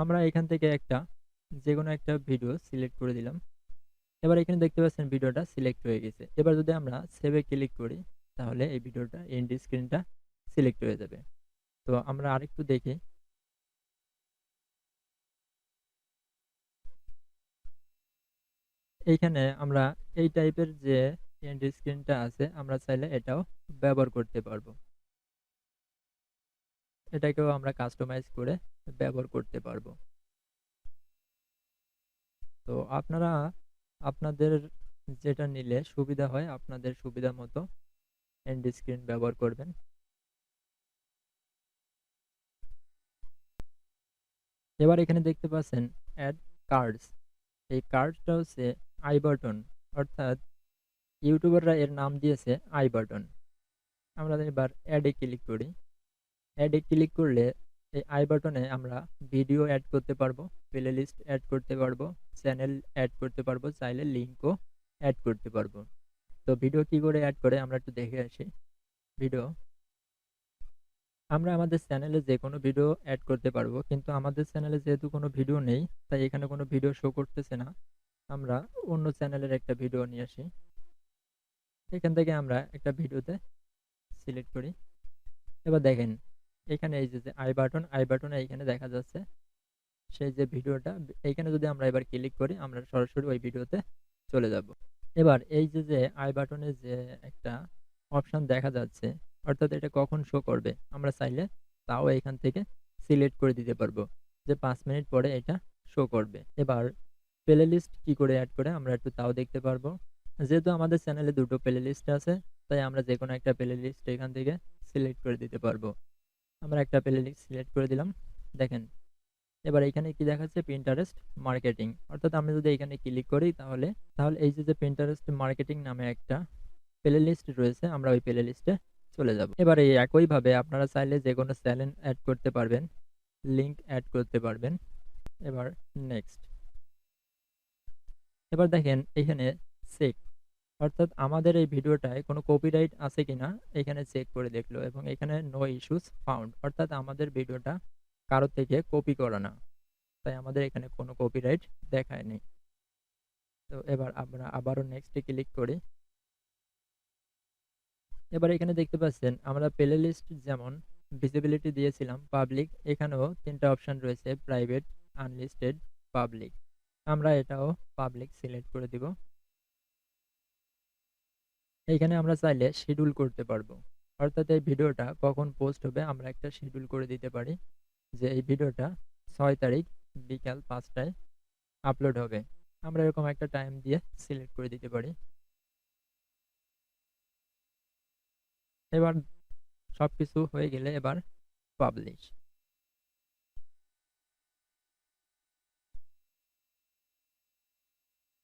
আমরা এখান থেকে যে কোনো একটা ভিডিও সিলেক্ট করে দিলাম। এবার এখানে দেখতে পাচ্ছেন ভিডিওটা সিলেক্ট হয়ে গেছে। এবার যদি আমরা সেভে ক্লিক করি তাহলে এই ভিডিওটা এন্ড স্ক্রিনটা সিলেক্ট হয়ে যাবে। তো আমরা আরেকটু দেখি। এইখানে আমরা এই টাইপের যে এন্ড স্ক্রিনটা আছে আমরা চাইলে এটাও ব্যবহার করতে পারবো। এটাকেও আমরা কাস্টমাইজ করে ব্যবহার করতে পারবো। তো আপনারা আপনাদের যেটা নিলে সুবিধা হয় আপনাদের সুবিধা মতো এন্ড স্ক্রিন ব্যবহার করবেন। এবার এখানে দেখতে পাচ্ছেন অ্যাড কার্ডস। এই কার্ডটা হচ্ছে আই বাটন, অর্থাৎ ইউটিউবাররা এর নাম দিয়েছে আই বাটন। আমরা এবার অ্যাডে ক্লিক করি। অ্যাডে ক্লিক করলে এই আই বাটনে আমরা ভিডিও অ্যাড করতে পারবো, প্লে লিস্ট অ্যাড করতে পারবো, চ্যানেল অ্যাড করতে পারবো, চাইলে লিঙ্কও অ্যাড করতে পারবো। তো ভিডিও কি করে অ্যাড করে আমরা একটু দেখে আসি। ভিডিও আমরা আমাদের চ্যানেলে যে কোনো ভিডিও অ্যাড করতে পারবো, কিন্তু আমাদের চ্যানেলে যেহেতু কোনো ভিডিও নেই তাই এখানে কোনো ভিডিও শো করতেছে না। আমরা অন্য চ্যানেলের একটা ভিডিও নিয়ে আসি। এখান থেকে আমরা একটা ভিডিওতে সিলেক্ট করি। এবার দেখেন এখানে এই যে আই বাটনে এখানে দেখা যাচ্ছে সেই যে ভিডিওটা। এইখানে যদি আমরা এবার ক্লিক করি আমরা সরাসরি ওই ভিডিওতে চলে যাব। এবার এই যে আই বাটনে যে একটা অপশন দেখা যাচ্ছে, অর্থাৎ এটা কখন শো করবে আমরা চাইলে তাও এখান থেকে সিলেক্ট করে দিতে পারবো যে 5 মিনিট পরে এটা শো করবে। এবার প্লে লিস্ট কি করে অ্যাড করে আমরা একটু তাও দেখতে পারবো। যেহেতু আমাদের চ্যানেলে দুটো প্লে লিস্ট আছে তাই আমরা যে কোনো একটা প্লে লিস্ট এখান থেকে সিলেক্ট করে দিতে পারবো। আমরা একটা প্লে লিস্ট সিলেক্ট করে দিলাম। দেখেন এবার এখানে কি দেখাচ্ছে, পিন্টারেস্ট মার্কেটিং। অর্থাৎ আমি যদি এখানে ক্লিক করি তাহলে তাহলে এই যে পিন্টারেস্ট মার্কেটিং নামে একটা প্লে লিস্ট রয়েছে, আমরা ওই প্লে লিস্টে চলে যাব। এবার এই একইভাবে আপনারা চাইলে যে কোনো চ্যানেল অ্যাড করতে পারবেন, লিংক অ্যাড করতে পারবেন। এবার নেক্সট। এবার দেখেন এখানে চেক, অর্থাৎ আমাদের এই ভিডিওটায় কোনো কপিরাইট আছে কিনা এখানে চেক করে দেখলো এবং এখানে নো ইস্যুস ফাউন্ড, অর্থাৎ আমাদের ভিডিওটা কারো থেকে কপি করা না, তাই আমাদের এখানে কোনো কপিরাইট দেখায়নি। তো এবার আমরা আবারও নেক্সটে ক্লিক করি। এবার এখানে দেখতে পাচ্ছেন আমরা প্লে লিস্ট যেমন ভিজিবিলিটি দিয়েছিলাম পাবলিক, এখানেও তিনটা অপশন রয়েছে, প্রাইভেট, আনলিস্টেড, পাবলিক। আমরা এটাও পাবলিক সিলেক্ট করে দিব। এইখানে আমরা চাইলে শিডিউল করতে পারবো, অর্থাৎ এই ভিডিওটা কখন পোস্ট হবে আমরা একটা শিডিউল করে দিতে পারি যে এই ভিডিওটা 6 তারিখ বিকাল 5টায় আপলোড হবে। আমরা এরকম একটা টাইম দিয়ে সিলেক্ট করে দিতে পারি। এবার সবকিছু হয়ে গেলে এবার পাবলিশ।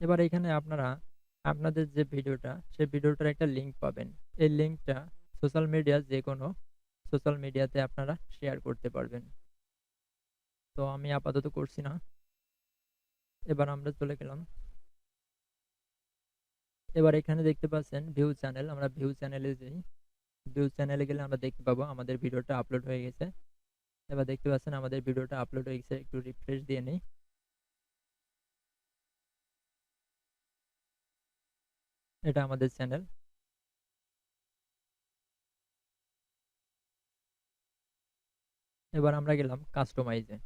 এবার এখানে আপনারা আপনাদের যে ভিডিওটা সেই ভিডিওটার একটা লিঙ্ক পাবেন। এই লিঙ্কটা সোশ্যাল মিডিয়া যে কোনো সোশ্যাল মিডিয়াতে আপনারা শেয়ার করতে পারবেন। তো আমি আপাতত করছি না। এবার আমরা চলে গেলাম। এবার এখানে দেখতে পাচ্ছেন ভিউ চ্যানেল, আমরা ভিউ চ্যানেলে যাই। ভিউ চ্যানেলে গেলে আমরা দেখতে পাবো আমাদের ভিডিওটা আপলোড হয়ে গেছে। এবার দেখতে পাচ্ছেন আমাদের ভিডিওটা আপলোড হয়ে গেছে, একটু রিফ্রেশ দিয়ে নিই। এটা আমাদের চ্যানেল। এবার আমরা গেলাম কাস্টমাইজে।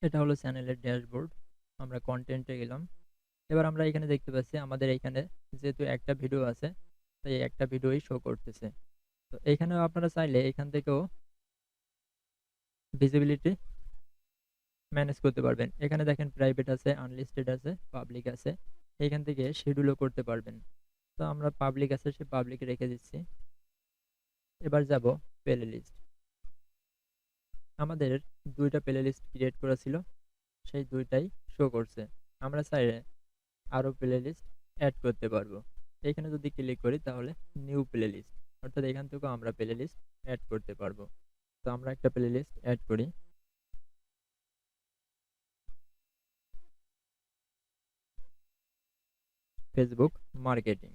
এটা হলো চ্যানেলের ড্যাশবোর্ড। আমরা কন্টেন্টে গেলাম। এবার আমরা এখানে দেখতে পাচ্ছি আমাদের এখানে যেহেতু একটা ভিডিও আছে তাই একটা ভিডিওই শো করতেছে। তো এখানেও আপনারা চাইলে এখান থেকেও ভিজিবিলিটি ম্যানেজ করতে পারবেন। এখানে দেখেন প্রাইভেট আছে, আনলিস্টেড আছে, পাবলিক আছে। এখান থেকে শিডিউলও করতে পারবেন। তো আমরা পাবলিক আছে সে পাবলিক রেখে দিচ্ছি। এবার যাব প্লে লিস্ট। আমাদের দুইটা প্লে লিস্ট ক্রিয়েট করা ছিল, সেই দুইটাই শো করছে। আমরা চাইলে আরো প্লে লিস্ট অ্যাড করতে পারবো। এখানে যদি ক্লিক করি তাহলে নিউ প্লে লিস্ট, অর্থাৎ এখান থেকেও আমরা প্লে লিস্ট অ্যাড করতে পারবো। তো আমরা একটা প্লে লিস্ট অ্যাড করি। Facebook marketing.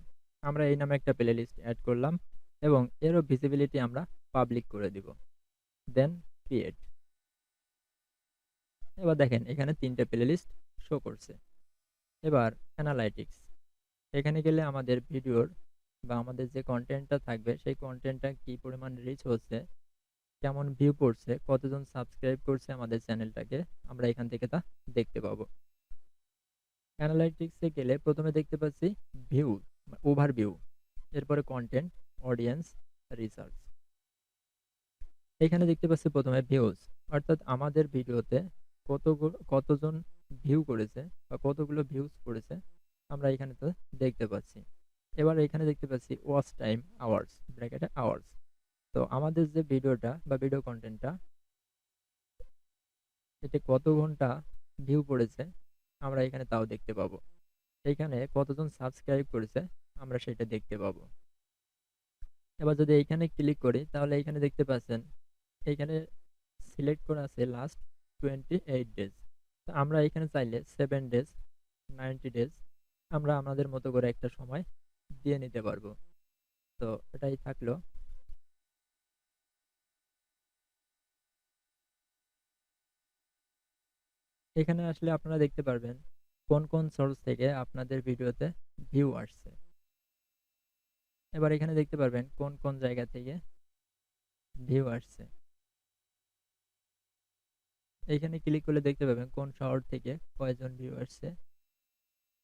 আমরা এই নামে একটা প্লে লিস্ট অ্যাড করলাম এবং এরও ভিজিবিলিটি আমরা পাবলিক করে দিব। দেন ক্রিয়েট। এবার দেখেন এখানে 3টে প্লে লিস্ট শো করছে। এবার অ্যানালাইটিক্স, এখানে গেলে আমাদের ভিডিওর বা আমাদের যে কন্টেন্টটা থাকবে সেই কন্টেন্টটা কি পরিমাণ রিচ হচ্ছে, কেমন ভিউ পড়ছে, কতজন সাবস্ক্রাইব করছে আমাদের চ্যানেলটাকে, আমরা এখান থেকে তা দেখতে পাবো। অ্যানালাইটিক্সে গেলে প্রথমে দেখতে পাচ্ছি ভিউ, ওভারভিউ, এরপরে কন্টেন্ট, অডিয়েন্স, রিসার্চ। এখানে দেখতে পাচ্ছি প্রথমে ভিউজ, অর্থাৎ আমাদের ভিডিওতে কতজন ভিউ করেছে বা কতগুলো ভিউজ করেছে আমরা এখানে তো দেখতে পাচ্ছি। এবার এখানে দেখতে পাচ্ছি ওয়াচ টাইম আওয়ার্স, ব্র্যাকেটে আওয়ার্স। তো আমাদের যে ভিডিওটা বা ভিডিও কন্টেন্টটা, এতে কত ঘন্টা ভিউ পড়েছে আমরা এখানে তাও দেখতে পাবো। এখানে কতজন সাবস্ক্রাইব করেছে আমরা সেটা দেখতে পাবো। এবার যদি এইখানে ক্লিক করি তাহলে এখানে দেখতে পাচ্ছেন এইখানে সিলেক্ট করা আছে লাস্ট 28 ডেজ। তো আমরা এখানে চাইলে 7 ডেজ, 90 ডেজ আমরা আমাদের মতো করে একটা সময় দিয়ে নিতে পারবো। তো এটাই থাকলো। এখানে আসলে আপনারা দেখতে পারবেন কোন কোন সোর্স থেকে আপনাদের ভিডিওতে ভিউ আসছে। এবার এখানে দেখতে পারবেন কোন কোন জায়গা থেকে ভিউ আসছে। এখানে ক্লিক করলে দেখতে পাবেন কোন শহর থেকে কয়জন ভিউ আসছে।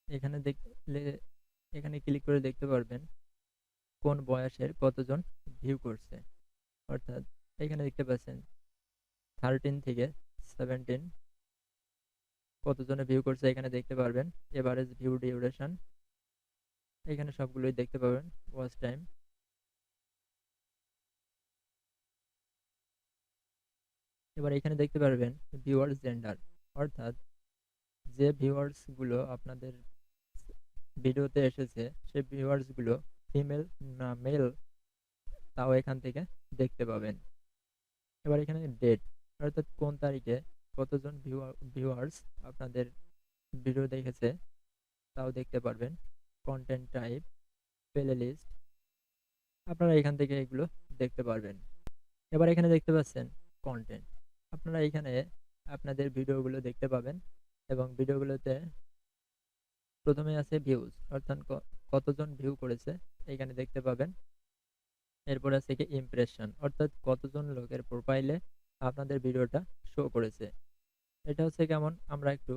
এখানে দেখলে এখানে ক্লিক করে দেখতে পারবেন কোন বয়সের কতজন ভিউ করছে। অর্থাৎ এখানে দেখতে পাচ্ছেন 13 থেকে 17 কতজনে ভিউ করছে এখানে দেখতে পারবেন। এভারেজ ভিউ ডিউরেশন এখানে সবগুলোই দেখতে পাবেন। Watch time. এবার এখানে দেখতে পারবেন ভিউয়ার্স জেন্ডার, অর্থাৎ যে ভিউয়ার্স গুলো আপনাদের ভিডিওতে এসেছে সেই ভিউয়ার্স গুলো ফিমেল না মেল তাও এখান থেকে দেখতে পাবেন। এবার এখানে ডেট, অর্থাৎ কোন তারিখে কতজন ভিউয়ার্স আপনাদের ভিডিও দেখেছে তাও দেখতে পারবেন। কন্টেন্ট টাইপ, প্লে লিস্ট, আপনারা এখান থেকে এগুলো দেখতে পারবেন। এবার এখানে দেখতে পাচ্ছেন কন্টেন্ট, আপনারা এখানে আপনাদের ভিডিওগুলো দেখতে পাবেন এবং ভিডিওগুলোতে প্রথমে আছে ভিউজ, অর্থাৎ কতজন ভিউ করেছে এখানে দেখতে পাবেন। এরপর আছে কি ইমপ্রেশন, অর্থাৎ কতজন লোকের প্রোফাইলে আপনাদের ভিডিওটা শো করেছে। এটা হচ্ছে কেমন, আমরা একটু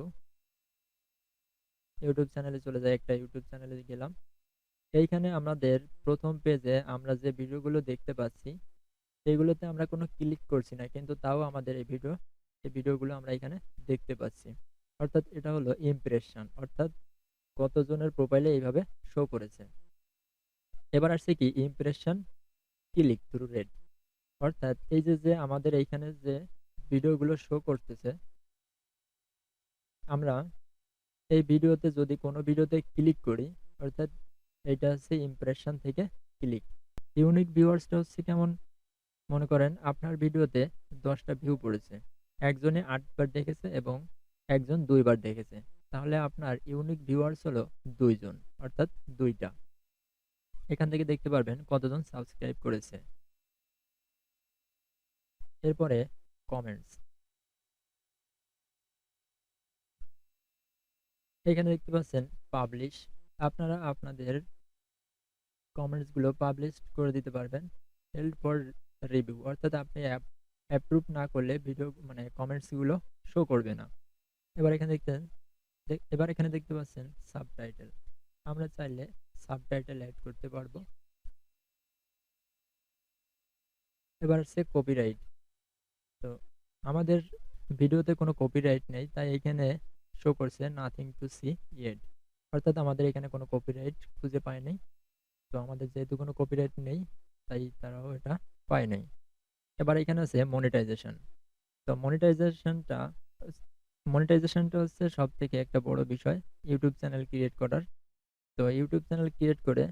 ইউটিউব চ্যানেলে চলে যাই, একটা ইউটিউব চ্যানেলে গেলাম। এইখানে আমাদের প্রথম পেজে আমরা যে ভিডিওগুলো দেখতে পাচ্ছি সেগুলোতে আমরা কোনো ক্লিক করছি না, কিন্তু তাও আমাদের এই ভিডিওগুলো আমরা এখানে দেখতে পাচ্ছি। অর্থাৎ এটা হলো ইমপ্রেশন, অর্থাৎ কতজনের প্রোফাইলে এইভাবে শো করেছে। এবার আসছে কি ইমপ্রেশন ক্লিক থ্রু রেট, অর্থাৎ এই যে যে আমাদের এইখানে যে ভিডিওগুলো শো করতেছে, আমরা এই ভিডিওতে যদি কোনো ভিডিওতে ক্লিক করি, অর্থাৎ এটা হচ্ছে ইমপ্রেশন থেকে ক্লিক। ইউনিক ভিউয়ার্সটা হচ্ছে কেমন, মনে করেন আপনার ভিডিওতে 10টা ভিউ পড়েছে, একজনে 8বার দেখেছে এবং একজন 2বার দেখেছে, তাহলে আপনার ইউনিক ভিউয়ার্স হলো 2 জন, অর্থাৎ 2টা। এখান থেকে দেখতে পারবেন কতজন সাবস্ক্রাইব করেছে। এরপরে কমেন্টস, এখানে দেখতে পাচ্ছেন পাবলিশ, আপনারা আপনাদের কমেন্টসগুলো পাবলিশ করে দিতে পারবেন। হেল্প ফর রিভিউ, অর্থাৎ আপনি অ্যাপ্রুভ না করলে ভিডিও মানে কমেন্টসগুলো শো করবে না। এবার এখানে এবার এখানে দেখতে পাচ্ছেন সাবটাইটেল, আমরা চাইলে সাবটাইটেল অ্যাড করতে পারবো। এবার হচ্ছে কপিরাইট, তো আমাদের ভিডিওতে কোনো কপিরাইট নেই, তাই এখানে শো করছে নাথিং টু সি ইয়েট, অর্থাৎ আমাদের এখানে কোনো কপিরাইট খুঁজে পায় নাই। তো আমাদের যেহেতু কোনো কপিরাইট নেই তাই তারাও এটা পায় নাই। এবার এখানে আছে মনিটাইজেশন। তো মনিটাইজেশনটা হচ্ছে সব থেকে একটা বড় বিষয় ইউটিউব চ্যানেল ক্রিয়েট করার। তো ইউটিউব চ্যানেল ক্রিয়েট করে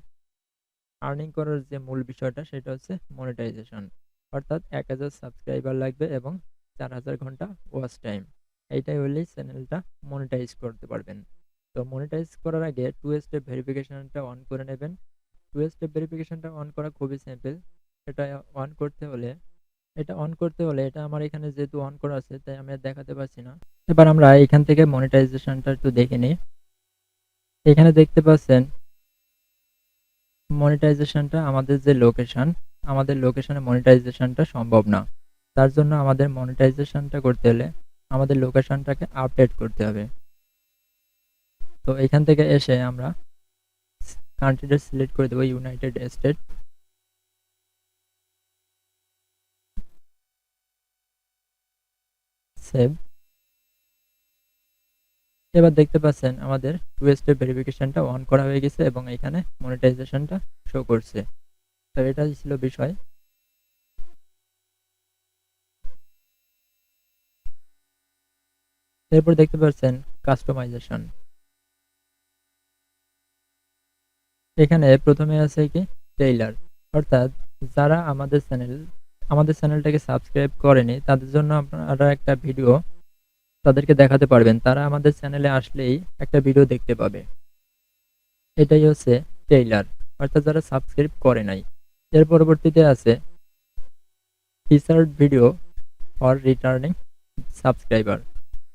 আর্নিং করার যে মূল বিষয়টা সেটা হচ্ছে মনিটাইজেশন, অর্থাৎ 1000 সাবস্ক্রাইবার লাগবে এবং 4000 ঘন্টা ওয়াচ টাইম, এইটাই হলেই চ্যানেলটা মনিটাইজ করতে পারবেন। তো মনিটাইজ করার আগে 2 স্টেপ ভেরিফিকেশনটা অন করে নেবেন। টু স্টেপ ভেরিফিকেশনটা অন করা খুবই সিম্পল। এটা অন করতে হলে এটা আমার এখানে যেহেতু অন করা আছে তাই আমি আর দেখাতে পারছি না। এবার আমরা এখান থেকে মনিটাইজেশনটা একটু দেখে নিই। এখানে দেখতে পাচ্ছেন মনিটাইজেশনটা আমাদের লোকেশনে মনিটাইজেশনটা সম্ভব না। তার জন্য আমাদের মনিটাইজেশনটা করতে হলে আমাদের লোকেশনটাকে আপডেট করতে হবে। তো এখান থেকে এসে আমরা কান্ট্রিটা সিলেক্ট করে দেবো ইউনাইটেড স্টেট। সেভ। এবার দেখতে পাচ্ছেন আমাদের টু স্টেপ ভেরিফিকেশনটা অন করা হয়ে গেছে এবং এখানে মনিটাইজেশনটা শো করছে। তো এটাই ছিল বিষয়। এরপর দেখতে পাচ্ছেন কাস্টমাইজেশন। এখানে প্রথমে আছে কি টেইলার, অর্থাৎ যারা আমাদের চ্যানেলটাকে সাবস্ক্রাইব করেনি তাদের জন্য আপনারা একটা ভিডিও তাদেরকে দেখাতে পারবেন। তারা আমাদের চ্যানেলে আসলেই একটা ভিডিও দেখতে পাবে। এটাই হচ্ছে টেইলার, অর্থাৎ যারা সাবস্ক্রাইব করে নাই। এর পরবর্তীতে আছে featured video for returning subscriber,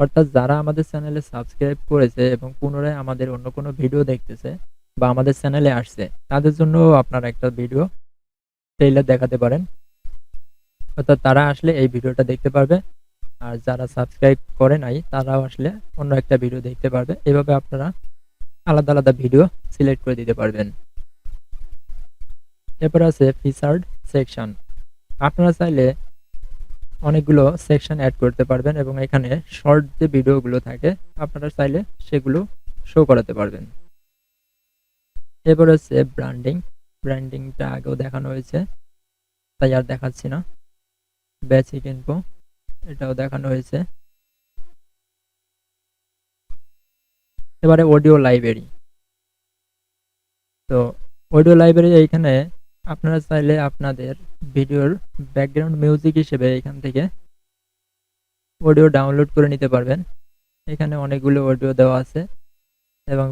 অর্থাৎ যারা আমাদের চ্যানেলে সাবস্ক্রাইব করেছে এবং পুনরায় আমাদের অন্য কোনো ভিডিও দেখতেছে বা আমাদের চ্যানেলে আসছে তাদের জন্য আপনারা একটা ভিডিও ট্রেইলার দেখাতে পারেন, অর্থাৎ তারা আসলে এই ভিডিওটা দেখতে পারবে। আর যারা সাবস্ক্রাইব করে নাই তারাও আসলে অন্য একটা ভিডিও দেখতে পারবে। এভাবে আপনারা আলাদা আলাদা ভিডিও সিলেক্ট করে দিতে পারবেন। এরপর আছে ফিচার্ড সেকশন। আপনারা চাইলে অনেকগুলো সেকশন অ্যাড করতে পারবেন এবং এখানে শর্ট যে ভিডিওগুলো থাকে আপনারা চাইলে সেগুলো শো করাতে পারবেন। এরপর হচ্ছে ব্র্যান্ডিংটা আগেও দেখানো হয়েছে তাই আর দেখাচ্ছি না। বেসিক ইনফো এটাও দেখানো হয়েছে। এবারে অডিও লাইব্রেরি। তো অডিও লাইব্রেরি এইখানে আপনারা চাইলে আপনাদের ভিডিওর ব্যাকগ্রাউন্ড মিউজিক হিসেবে এখান থেকে অডিও ডাউনলোড করে নিতে পারবেন। এখানে অনেকগুলো অডিও দেওয়া আছে এবং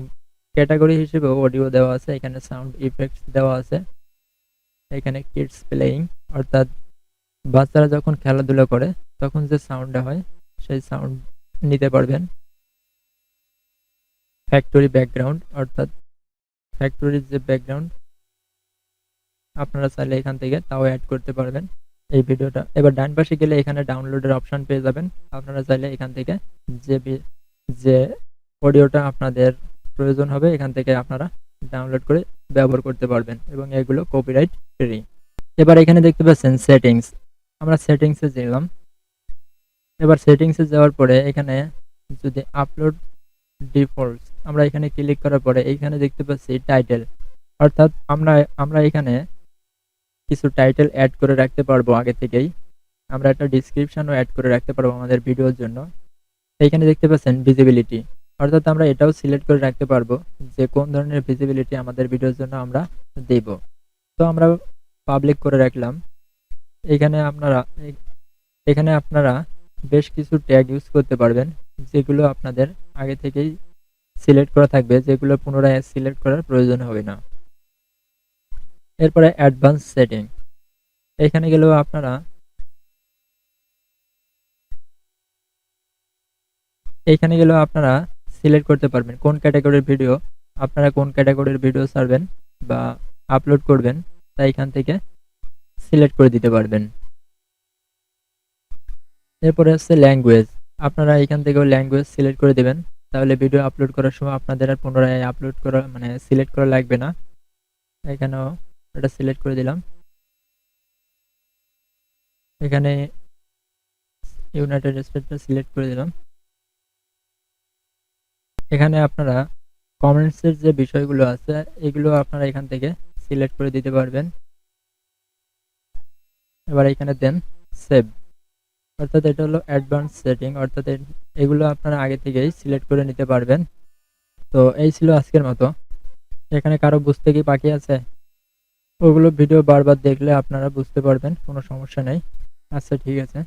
ক্যাটাগরি হিসেবেও অডিও দেওয়া আছে। এখানে সাউন্ড ইফেক্টস দেওয়া আছে। এখানে কিডস প্লেয়িং, অর্থাৎ বাচ্চারা যখন খেলাধুলা করে তখন যে সাউন্ডটা হয় সেই সাউন্ড নিতে পারবেন। ফ্যাক্টরি ব্যাকগ্রাউন্ড, অর্থাৎ ফ্যাক্টরির যে ব্যাকগ্রাউন্ড আপনারা চাইলে এখান থেকে তাও অ্যাড করতে পারবেন এই ভিডিওটা। এবার ডান পাশে গেলে এখানে ডাউনলোডের অপশন পেয়ে যাবেন। আপনারা চাইলে এখান থেকে যে অডিওটা আপনাদের প্রয়োজন হবে এখান থেকে আপনারা ডাউনলোড করে ব্যবহার করতে পারবেন এবং এগুলো কপিরাইট ফ্রি। এবার এখানে দেখতে পাচ্ছেন সেটিংস। আমরা সেটিংসে গেলাম। এবার সেটিংসে যাওয়ার পরে এখানে যদি আপলোড ডিফল্টস আমরা এখানে ক্লিক করার পরে এইখানে দেখতে পাচ্ছি টাইটেল, অর্থাৎ আমরা এখানে কিছু টাইটেল অ্যাড করে রাখতে পারবো আগে থেকেই। আমরা একটা ডিসক্রিপশনও অ্যাড করে রাখতে পারবো আমাদের ভিডিওর জন্য। এইখানে দেখতে পাচ্ছেন ভিজিবিলিটি, অর্থাৎ আমরা এটাও সিলেক্ট করে রাখতে পারবো যে কোন ধরনের ভিজিবিলিটি আমাদের ভিডিওর জন্য আমরা দেব। তো আমরা পাবলিক করে রাখলাম। এখানে আপনারা বেশ কিছু ট্যাগ ইউজ করতে পারবেন যেগুলো আপনাদের আগে থেকেই সিলেক্ট করা থাকবে, যেগুলো পুনরায় সিলেক্ট করার প্রয়োজন হবে না। এরপরে অ্যাডভান্স সেটিং। এখানে গেলেও আপনারা সিলেক্ট করতে পারবেন কোন ক্যাটাগরির ভিডিও ছাড়বেন বা আপলোড করবেন, তাই এখান থেকে সিলেক্ট করে দিতে পারবেন। এরপরে হচ্ছে ল্যাঙ্গুয়েজ। আপনারা এখান থেকেও ল্যাঙ্গুয়েজ সিলেক্ট করে দিবেন, তাহলে ভিডিও আপলোড করার সময় আপনাদের আর পুনরায় আপলোড করা মানে সিলেক্ট করা লাগবে না। এখানেও এটা সিলেক্ট করে দিলাম। এখানে ইউনাইটেড স্টেটটা সিলেক্ট করে দিলাম। এখানে আপনারা কমেন্টসের যে বিষয়গুলো আছে এগুলো আপনারা এখান থেকে সিলেক্ট করে দিতে পারবেন। এবার এখানে দেন সেভ, অর্থাৎ এটা হলো অ্যাডভান্স সেটিং, অর্থাৎ এগুলো আপনারা আগে থেকেই সিলেক্ট করে নিতে পারবেন। তো এই ছিল আজকের মতো। এখানে কারো বুঝতে কি বাকি আছে? ওগুলো ভিডিও বারবার দেখলে আপনারা বুঝতে পারবেন, কোনো সমস্যা নেই। আচ্ছা, ঠিক আছে।